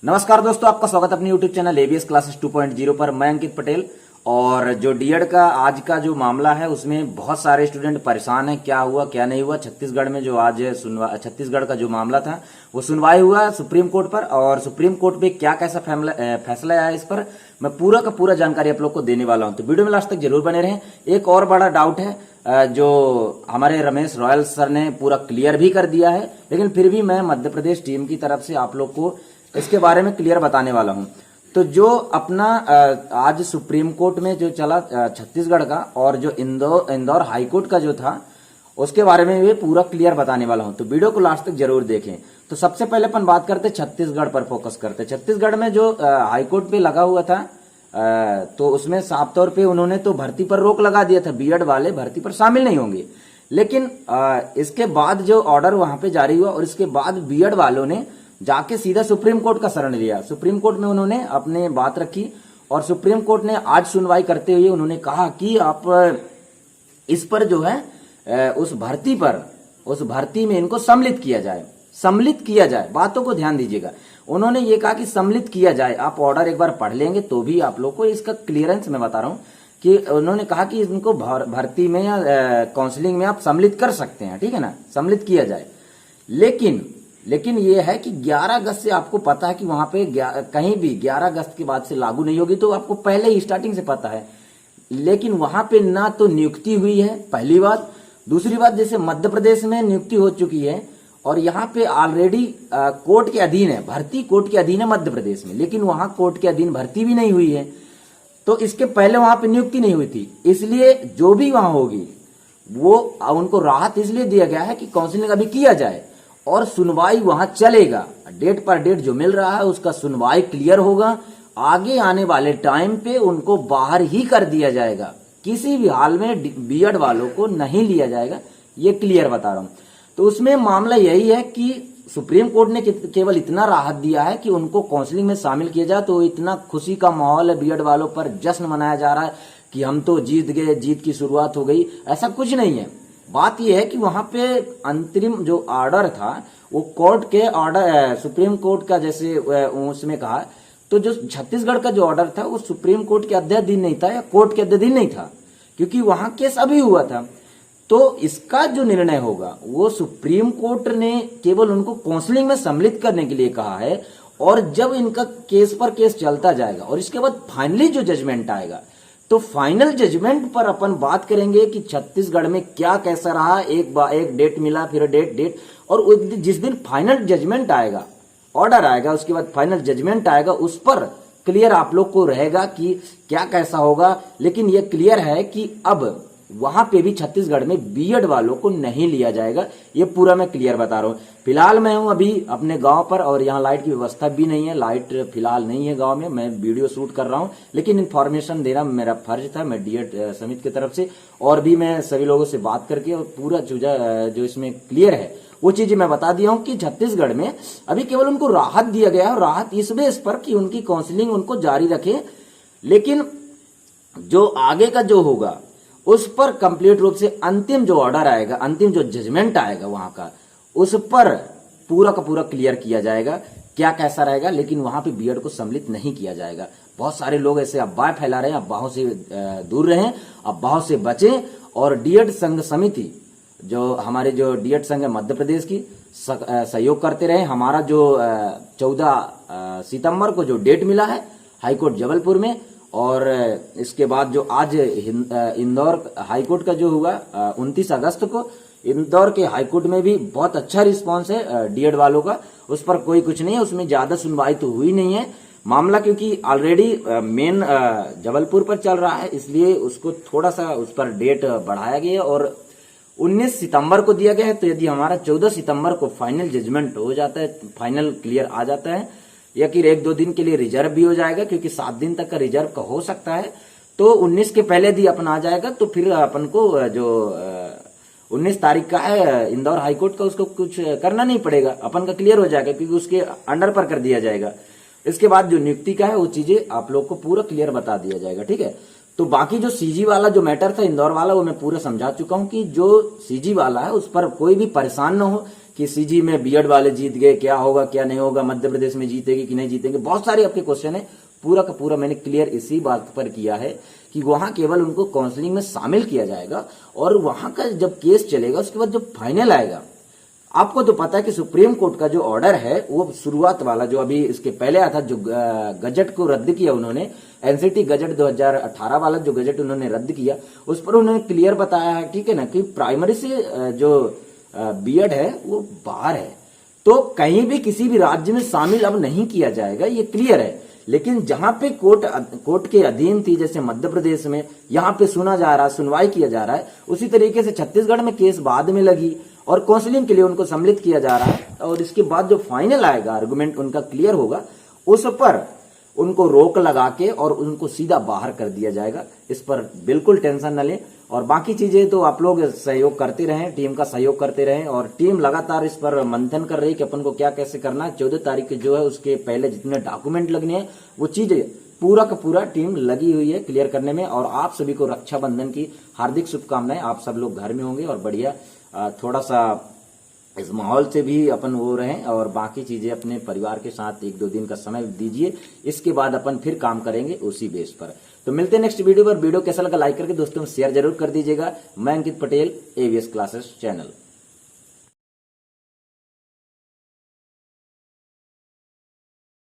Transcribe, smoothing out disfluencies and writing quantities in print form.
नमस्कार दोस्तों, आपका स्वागत है अपने YouTube चैनल एबीएस क्लासेस 2.0 पर। मैं अंकित पटेल। और जो डीएड का आज का जो मामला है उसमें बहुत सारे स्टूडेंट परेशान हैं, क्या हुआ क्या नहीं हुआ। छत्तीसगढ़ में जो आज छत्तीसगढ़ का जो मामला था वो सुनवाई हुआ सुप्रीम कोर्ट पर, और सुप्रीम कोर्ट पे क्या कैसा फैसला आया इस पर मैं पूरा का पूरा जानकारी आप लोग को देने वाला हूं, तो वीडियो में लास्ट तक जरूर बने रहें। एक और बड़ा डाउट है जो हमारे रमेश रॉयल सर ने पूरा क्लियर भी कर दिया है, लेकिन फिर भी मैं मध्य प्रदेश टीम की तरफ से आप लोग को इसके बारे में क्लियर बताने वाला हूं। तो जो अपना आज सुप्रीम कोर्ट में जो चला छत्तीसगढ़ का, और जो इंदौर हाई कोर्ट का जो था उसके बारे में भी पूरा क्लियर बताने वाला हूं, तो वीडियो को लास्ट तक जरूर देखें। तो सबसे पहले अपन बात करते छत्तीसगढ़ पर फोकस करते। छत्तीसगढ़ में जो हाई कोर्ट पे लगा हुआ था तो उसमें साफ तौर पे उन्होंने तो भर्ती पर रोक लगा दिया था, बीएड वाले भर्ती पर शामिल नहीं होंगे। लेकिन इसके बाद जो ऑर्डर वहां पे जारी हुआ और इसके बाद बीएड वालों ने जाके सीधा सुप्रीम कोर्ट का शरण लिया। सुप्रीम कोर्ट में उन्होंने अपने बात रखी और सुप्रीम कोर्ट ने आज सुनवाई करते हुए उन्होंने कहा कि आप इस पर जो है उस भर्ती में इनको सम्मिलित किया जाए। बातों को ध्यान दीजिएगा, उन्होंने ये कहा कि सम्मिलित किया जाए। आप ऑर्डर एक बार पढ़ लेंगे तो भी आप लोग को इसका क्लियरेंस मैं बता रहा हूं कि उन्होंने कहा कि इनको भर्ती में या काउंसलिंग में आप सम्मिलित कर सकते हैं, ठीक है ना, सम्मिलित किया जाए। लेकिन ये है कि 11 अगस्त से आपको पता है कि वहां पे कहीं भी 11 अगस्त के बाद से लागू नहीं होगी, तो आपको पहले ही स्टार्टिंग से पता है। लेकिन वहां पे ना तो नियुक्ति हुई है, पहली बात। दूसरी बात, जैसे मध्य प्रदेश में नियुक्ति हो चुकी है और यहाँ पे ऑलरेडी कोर्ट के अधीन है, भर्ती कोर्ट के अधीन है मध्य प्रदेश में, लेकिन वहां कोर्ट के अधीन भर्ती भी नहीं हुई है। तो इसके पहले वहां पे नियुक्ति नहीं हुई थी, इसलिए जो भी वहां होगी वो उनको राहत इसलिए दिया गया है कि काउंसलिंग अभी किया जाए और सुनवाई वहां चलेगा। डेट पर डेट जो मिल रहा है उसका सुनवाई क्लियर होगा। आगे आने वाले टाइम पे उनको बाहर ही कर दिया जाएगा, किसी भी हाल में बीएड वालों को नहीं लिया जाएगा, ये क्लियर बता रहा हूं। तो उसमें मामला यही है कि सुप्रीम कोर्ट ने केवल इतना राहत दिया है कि उनको काउंसलिंग में शामिल किया जाए। तो इतना खुशी का माहौल है, बीएड वालों पर जश्न मनाया जा रहा है कि हम तो जीत गए, जीत की शुरुआत हो गई। ऐसा कुछ नहीं है। बात यह है कि वहां पे अंतरिम जो ऑर्डर था वो कोर्ट के ऑर्डर, सुप्रीम कोर्ट का जैसे उसमें कहा, तो जो छत्तीसगढ़ का जो ऑर्डर था वो सुप्रीम कोर्ट के अध्याधीन नहीं था या कोर्ट के अध्याधीन नहीं था, क्योंकि वहां केस अभी हुआ था। तो इसका जो निर्णय होगा वो सुप्रीम कोर्ट ने केवल उनको काउंसलिंग में सम्मिलित करने के लिए कहा है, और जब इनका केस पर केस चलता जाएगा और इसके बाद फाइनली जो जजमेंट आएगा, तो फाइनल जजमेंट पर अपन बात करेंगे कि छत्तीसगढ़ में क्या कैसा रहा। एक डेट मिला, फिर डेट, और जिस दिन फाइनल जजमेंट आएगा, ऑर्डर आएगा, उसके बाद फाइनल जजमेंट आएगा, उस पर क्लियर आप लोग को रहेगा कि क्या कैसा होगा। लेकिन यह क्लियर है कि अब वहां पे भी छत्तीसगढ़ में बीएड वालों को नहीं लिया जाएगा, ये पूरा मैं क्लियर बता रहा हूं। फिलहाल मैं हूं अभी अपने गांव पर और यहाँ लाइट की व्यवस्था भी नहीं है, लाइट फिलहाल नहीं है गांव में। मैं वीडियो शूट कर रहा हूं, लेकिन इन्फॉर्मेशन देना मेरा फर्ज था, मैं डीएड समिति की तरफ से, और भी मैं सभी लोगों से बात करके और पूरा जो इसमें क्लियर है वो चीजें मैं बता दिया हूं कि छत्तीसगढ़ में अभी केवल उनको राहत दिया गया है, और राहत इस बेस पर कि उनकी काउंसलिंग उनको जारी रखे। लेकिन जो आगे का जो होगा उस पर कंप्लीट रूप से अंतिम जो ऑर्डर आएगा, अंतिम जो जजमेंट आएगा वहां का, उस पर पूरा का पूरा क्लियर किया जाएगा क्या कैसा रहेगा। लेकिन वहां पे बीएड को सम्मिलित नहीं किया जाएगा। बहुत सारे लोग ऐसे अफवाह फैला रहे हैं, अफवाहों से दूर रहें, अफवाहों से बचें। और डीएड संघ समिति जो हमारे जो डीएड संघ है मध्य प्रदेश की, सहयोग करते रहे। हमारा जो 14 सितंबर को जो डेट मिला है हाईकोर्ट जबलपुर में, और इसके बाद जो आज इंदौर हाईकोर्ट का जो हुआ 29 अगस्त को, इंदौर के हाईकोर्ट में भी बहुत अच्छा रिस्पांस है डीएड वालों का। उस पर कोई कुछ नहीं है, उसमें ज्यादा सुनवाई तो हुई नहीं है मामला, क्योंकि ऑलरेडी मेन जबलपुर पर चल रहा है, इसलिए उसको थोड़ा सा उस पर डेट बढ़ाया गया और 19 सितंबर को दिया गया है। तो यदि हमारा 14 सितंबर को फाइनल जजमेंट हो जाता है, फाइनल क्लियर आ जाता है, या कि 1-2 दिन के लिए रिजर्व भी हो जाएगा, क्योंकि 7 दिन तक का रिजर्व का हो सकता है, तो 19 के पहले यदि अपन आ जाएगा तो फिर अपन को जो 19 तारीख का है इंदौर हाईकोर्ट का, उसको कुछ करना नहीं पड़ेगा, अपन का क्लियर हो जाएगा, क्योंकि उसके अंडर पर कर दिया जाएगा। इसके बाद जो नियुक्ति का है वो चीजें आप लोग को पूरा क्लियर बता दिया जाएगा, ठीक है। तो बाकी जो सीजी वाला जो मैटर था इंदौर वाला, वो मैं पूरा समझा चुका हूं कि जो सीजी वाला है उस पर कोई भी परेशान न हो कि सीजी में बीएड वाले जीत गए, क्या होगा क्या नहीं होगा, मध्य प्रदेश में जीतेगी कि नहीं जीतेंगे, बहुत सारे आपके क्वेश्चन है। पूरा का पूरा मैंने क्लियर इसी बात पर किया है कि वहां केवल उनको काउंसलिंग में शामिल किया जाएगा और वहां का जब केस चलेगा उसके बाद जब फाइनल आएगा, आपको तो पता है कि सुप्रीम कोर्ट का जो ऑर्डर है वो शुरुआत वाला जो अभी इसके पहले आया था, जो गजट को रद्द किया उन्होंने, एनसीटी गजट 2018 वाला जो गजट उन्होंने रद्द किया, उस पर उन्होंने क्लियर बताया है, ठीक है ना, कि प्राइमरी से जो बीएड है वो बाहर है, तो कहीं भी किसी भी राज्य में शामिल अब नहीं किया जाएगा, ये क्लियर है। लेकिन जहां पे कोर्ट के अधीन थी, जैसे मध्य प्रदेश में यहां पे सुना जा रहा है, सुनवाई किया जा रहा है, उसी तरीके से छत्तीसगढ़ में केस बाद में लगी और काउंसलिंग के लिए उनको सम्मिलित किया जा रहा है, और इसके बाद जो फाइनल आएगा, आर्गुमेंट उनका क्लियर होगा, उस पर उनको रोक लगा के और उनको सीधा बाहर कर दिया जाएगा। इस पर बिल्कुल टेंशन न लें, और बाकी चीजें तो आप लोग सहयोग करते रहें, टीम का सहयोग करते रहें, और टीम लगातार इस पर मंथन कर रही है कि अपन को क्या कैसे करना है। 14 तारीख जो है उसके पहले जितने डॉक्यूमेंट लगने हैं वो चीजें पूरा का पूरा टीम लगी हुई है क्लियर करने में। और आप सभी को रक्षाबंधन की हार्दिक शुभकामनाएं। आप सब लोग घर में होंगे और बढ़िया थोड़ा सा इस माहौल से भी अपन वो रहें, और बाकी चीजें अपने परिवार के साथ 1-2 दिन का समय दीजिए। इसके बाद अपन फिर काम करेंगे उसी बेस पर। तो मिलते हैं नेक्स्ट वीडियो पर। वीडियो कैसा लगा लाइक करके दोस्तों शेयर जरूर कर दीजिएगा। मैं अंकित पटेल, एवीएस क्लासेस चैनल।